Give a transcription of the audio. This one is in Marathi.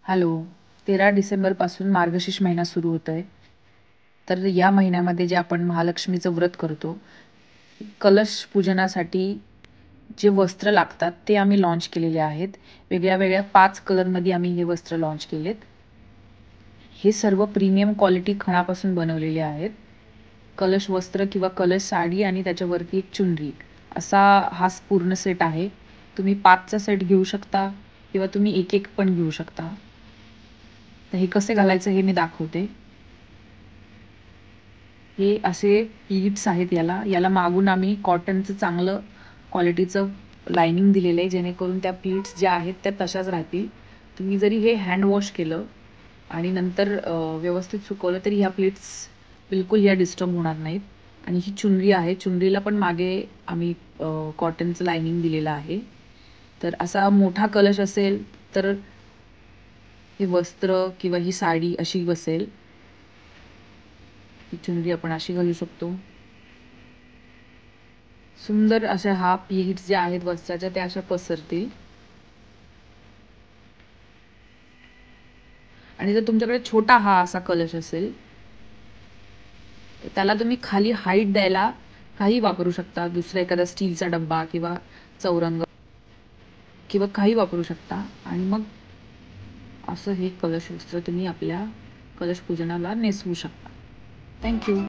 हॅलो. 13 डिसेंबरपासून मार्गशीर्ष महिना सुरू होत आहे. तर या महिन्यामध्ये जे आपण महालक्ष्मीचं व्रत करतो, कलश पूजनासाठी जे वस्त्र लागतात ते आम्ही लॉन्च केलेले आहेत. वेगळ्या-वेगळ्या 5 कलरमध्ये आम्ही हे वस्त्र लॉन्च केलेत. हे सर्व प्रीमियम क्वालिटी खणापासून बनवलेले आहेत. कलश वस्त्र किंवा कलश साडी आणि त्याच्यावरती एक चुनरी असा हा पूर्ण सेट आहे. तुम्ही 5चा सेट घेऊ शकता किंवा तुम्ही एक पण घेऊ शकता. तर हे कसे घालायचं हे मी दाखवते. हे असे प्लीट्स आहेत याला मागून आम्ही कॉटनचं चांगलं क्वालिटीचं लायनिंग दिलेलं आहे, जेणेकरून त्या प्लीट्स ज्या आहेत त्या तशाच राहतील. तुम्ही जरी हे हँड वॉश केलं आणि नंतर व्यवस्थित सुकवलं तरी ह्या प्लीट्स बिलकुल ह्या डिस्टर्ब होणार नाहीत. आणि ही चुनरी आहे. चुनरीला पण मागे आम्ही कॉटनचं लायनिंग दिलेलं आहे. तर असा मोठा कलश असेल तर हे वस्त्र किंवा ही साडी अशी बसेल. ही चुनरी आपण अशी घालू शकतो. सुंदर अशा हा प्लीट्स ज्या आहेत वस्त्राच्या त्या अशा पसरतील. आणि जर तुमच्याकडे छोटा हा असा कलश असेल तर त्याला तुम्ही खाली हाईट द्यायला काही वापरू शकता. दुसरा एखादा स्टीलचा डब्बा किंवा चौरंग किंवा काही वापरू शकता. आणि मग असं हे कलश वस्त्र तुम्ही आपल्या कलश पूजनाला नेसवू शकता. थँक्यू.